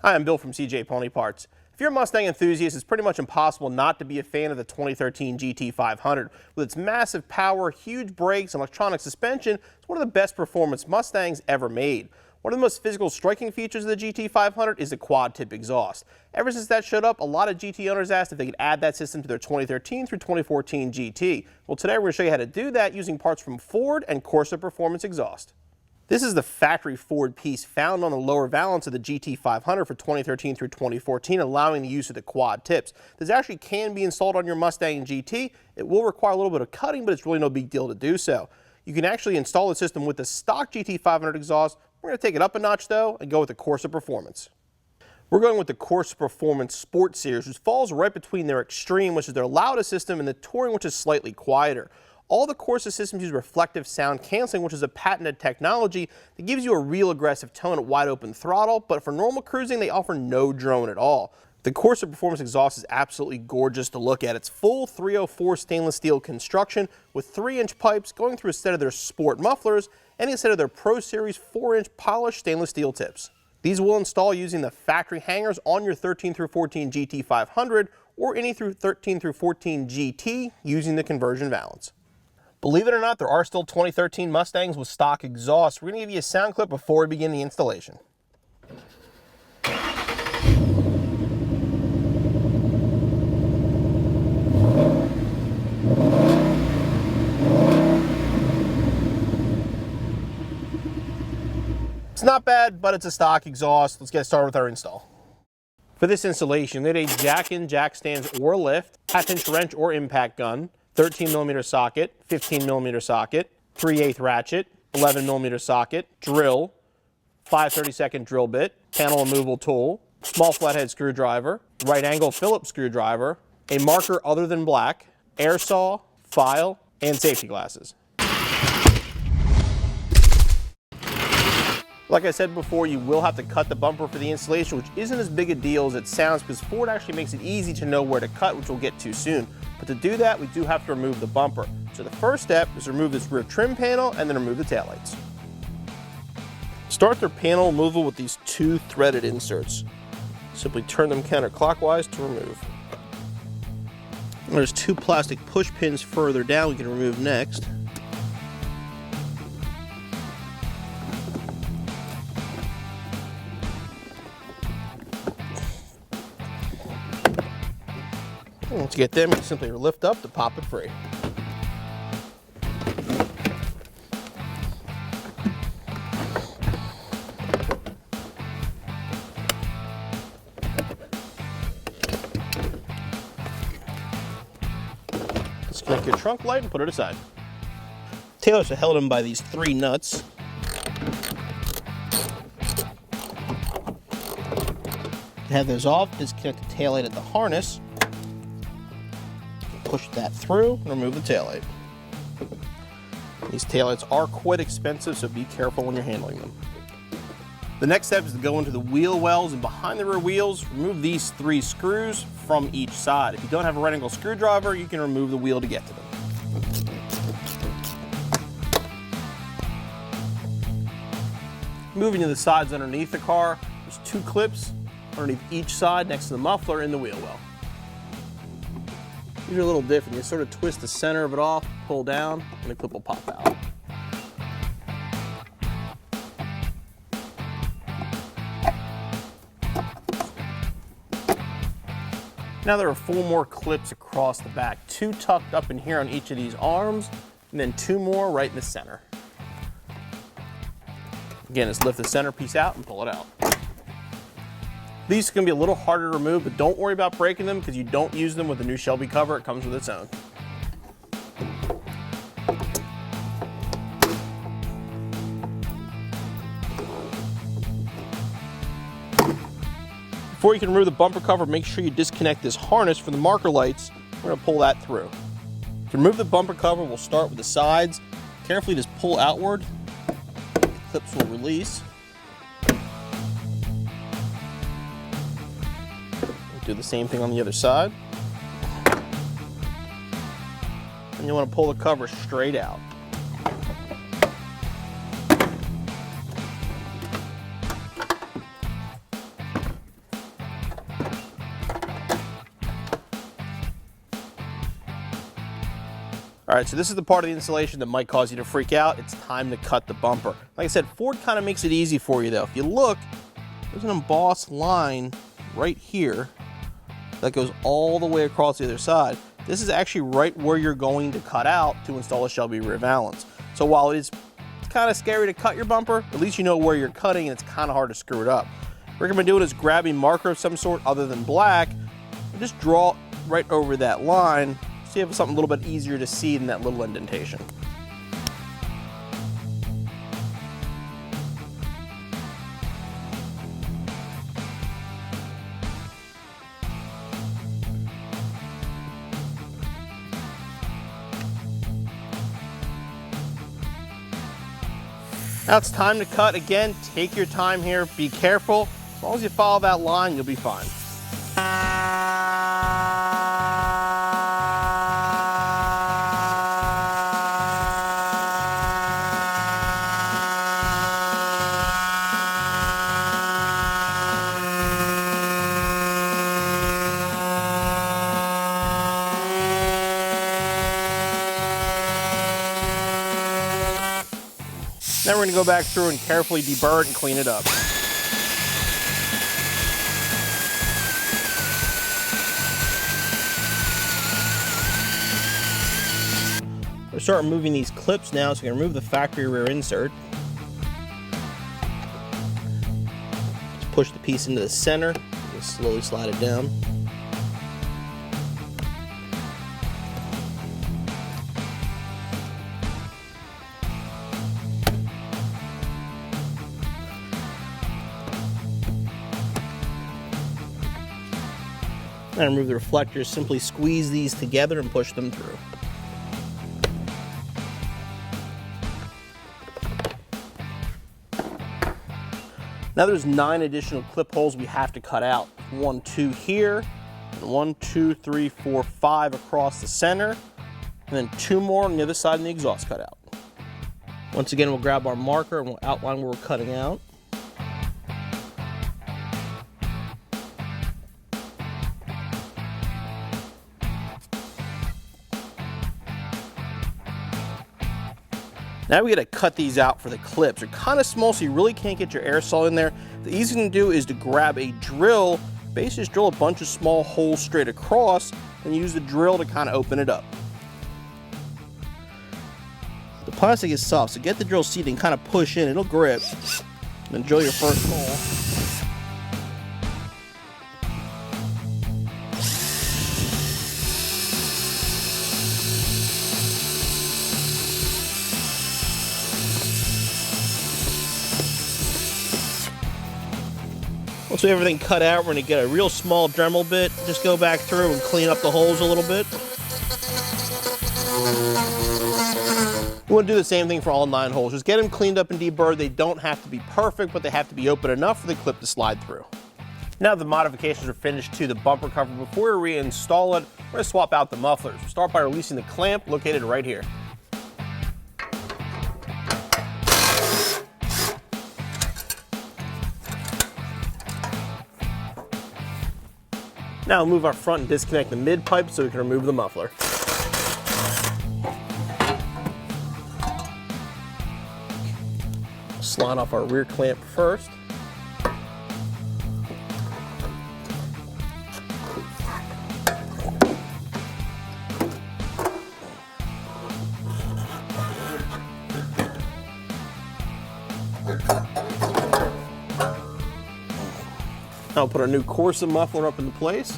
Hi, I'm Bill from CJ Pony Parts. If you're a Mustang enthusiast, it's pretty much impossible not to be a fan of the 2013 GT500. With its massive power, huge brakes, and electronic suspension, it's one of the best performance Mustangs ever made. One of the most physical striking features of the GT500 is the quad-tip exhaust. Ever since that showed up, a lot of GT owners asked if they could add that system to their 2013 through 2014 GT. Well, today we're going to show you how to do that using parts from Ford and Corsa Performance Exhaust. This is the factory Ford piece found on the lower valance of the GT500 for 2013 through 2014, allowing the use of the quad tips. This actually can be installed on your Mustang GT. It will require a little bit of cutting, but it's really no big deal to do so. You can actually install the system with the stock GT500 exhaust. We're going to take it up a notch though and go with the Corsa Performance. We're going with the Corsa Performance Sport Series, which falls right between their Extreme, which is their loudest system, and the Touring, which is slightly quieter. All the Corsa systems use reflective sound canceling, which is a patented technology that gives you a real aggressive tone at wide open throttle, but for normal cruising, they offer no drone at all. The Corsa Performance Exhaust is absolutely gorgeous to look at. It's full 304 stainless steel construction with 3-inch pipes going through a set of their sport mufflers and a set of their Pro Series 4-inch polished stainless steel tips. These will install using the factory hangers on your 13 through 14 GT500 or any through 13 through 14 GT using the conversion valance. Believe it or not, there are still 2013 Mustangs with stock exhaust. We're going to give you a sound clip before we begin the installation. It's not bad, but it's a stock exhaust. Let's get started with our install. For this installation, they need a jack-in, jack stands, or lift, half-inch wrench or impact gun, 13mm socket, 15mm socket, 3/8 ratchet, 11mm socket, drill, 5/32 drill bit, panel removal tool, small flathead screwdriver, right angle Phillips screwdriver, a marker other than black, air saw, file, and safety glasses. Like I said before, you will have to cut the bumper for the installation, which isn't as big a deal as it sounds because Ford actually makes it easy to know where to cut, which we'll get to soon. But to do that, we do have to remove the bumper. So the first step is to remove this rear trim panel and then remove the taillights. Start their panel removal with these 2 threaded inserts. Simply turn them counterclockwise to remove. And there's 2 plastic push pins further down we can remove next. Once you get them, you simply lift up to pop it free. Disconnect your trunk light and put it aside. Taillights are held in by these 3 nuts. To have those off, disconnect the taillight at the harness. Push that through and remove the taillight. These taillights are quite expensive, so be careful when you're handling them. The next step is to go into the wheel wells and behind the rear wheels, remove these 3 screws from each side. If you don't have a right angle screwdriver, you can remove the wheel to get to them. Moving to the sides underneath the car, there's 2 clips underneath each side next to the muffler in the wheel well. These are a little different. You sort of twist the center of it off, pull down, and the clip will pop out. Now there are 4 more clips across the back, 2 tucked up in here on each of these arms, and then 2 more right in the center. Again, just lift the center piece out and pull it out. These are going to be a little harder to remove, but don't worry about breaking them because you don't use them with the new Shelby cover. It comes with its own. Before you can remove the bumper cover, make sure you disconnect this harness from the marker lights. We're going to pull that through. To remove the bumper cover, we'll start with the sides. Carefully just pull outward. The clips will release. Do the same thing on the other side. And you want to pull the cover straight out. All right, so this is the part of the installation that might cause you to freak out. It's time to cut the bumper. Like I said, Ford kind of makes it easy for you though. If you look, there's an embossed line right here that goes all the way across the other side. This is actually right where you're going to cut out to install a Shelby rear valance. So while it's kind of scary to cut your bumper, at least you know where you're cutting and it's kind of hard to screw it up. What we're going to do is grab a marker of some sort other than black and just draw right over that line. So you have something a little bit easier to see than that little indentation. Now it's time to cut. Again, take your time here, be careful. As long as you follow that line, you'll be fine. Now we're going to go back through and carefully deburr it and clean it up. We're start removing these clips now, so we're going to remove the factory rear insert. Just push the piece into the center, just slowly slide it down. And remove the reflectors, simply squeeze these together and push them through. Now there's 9 additional clip holes we have to cut out. 1, 2 here, and 1, 2, 3, 4, 5 across the center, and then 2 more on the other side in the exhaust cutout. Once again, we'll grab our marker and we'll outline where we're cutting out. Now we gotta cut these out for the clips. They're kind of small, so you really can't get your air saw in there. The easiest thing to do is to grab a drill, basically just drill a bunch of small holes straight across, and use the drill to kind of open it up. The plastic is soft, so get the drill seat and kind of push in, it'll grip. Then drill your first hole. Once we have everything cut out, we're going to get a real small Dremel bit, just go back through and clean up the holes a little bit. We want to do the same thing for all 9 holes. Just get them cleaned up and deburred. They don't have to be perfect, but they have to be open enough for the clip to slide through. Now the modifications are finished to the bumper cover. Before we reinstall it, we're going to swap out the mufflers. We'll start by releasing the clamp located right here. Now we'll move our front and disconnect the mid pipe so we can remove the muffler. Slide off our rear clamp first. Now we'll put our new Corsa muffler up into place.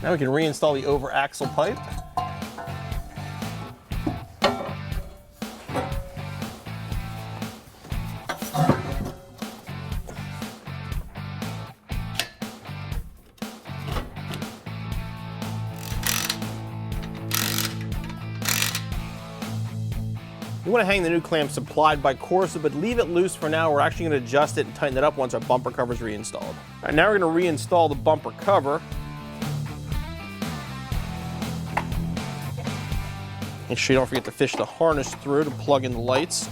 Now we can reinstall the over axle pipe. You want to hang the new clamp supplied by Corsa, but leave it loose for now. We're actually going to adjust it and tighten it up once our bumper cover is reinstalled. All right, now we're going to reinstall the bumper cover. Make sure you don't forget to fish the harness through to plug in the lights.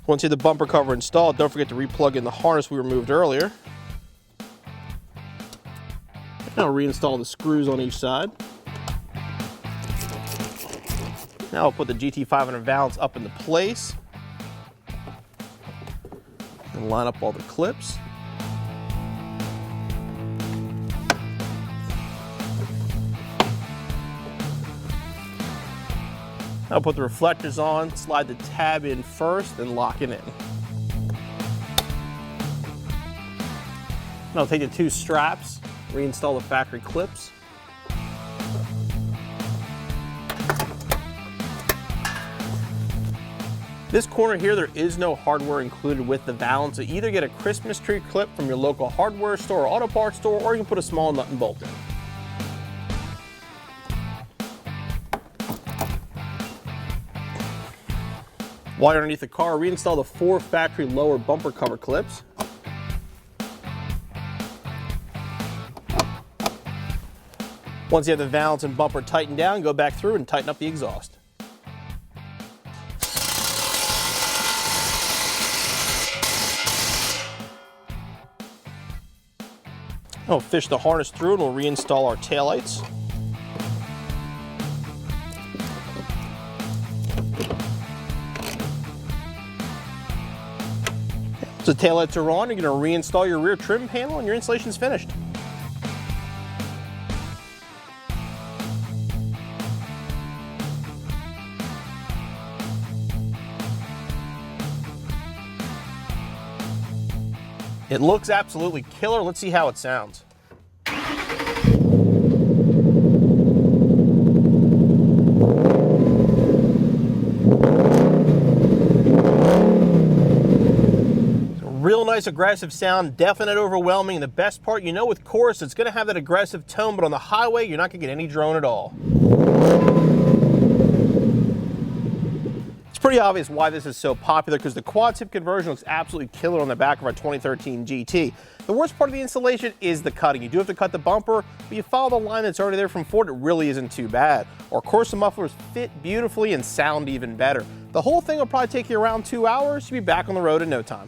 Once you have the bumper cover installed, don't forget to replug in the harness we removed earlier. Now reinstall the screws on each side. Now I'll put the GT500 valance up into place and line up all the clips. I'll put the reflectors on, slide the tab in first, and lock it in. I'll take the two straps, reinstall the factory clips. This corner here, there is no hardware included with the valance. So either get a Christmas tree clip from your local hardware store or auto parts store, or you can put a small nut and bolt in. While you're underneath the car, reinstall the 4 factory lower bumper cover clips. Once you have the valance and bumper tightened down, go back through and tighten up the exhaust. We'll fish the harness through and we'll reinstall our taillights. So the taillights are on, you're going to reinstall your rear trim panel and your installation is finished. It looks absolutely killer. Let's see how it sounds. Real nice aggressive sound, definite overwhelming. And the best part, you know, with Corsa, it's going to have that aggressive tone, but on the highway, you're not going to get any drone at all. It's pretty obvious why this is so popular, because the quad tip conversion looks absolutely killer on the back of our 2013 GT. The worst part of the installation is the cutting. You do have to cut the bumper, but you follow the line that's already there from Ford, it really isn't too bad. Our Corsa mufflers fit beautifully and sound even better. The whole thing will probably take you around 2 hours. You'll be back on the road in no time.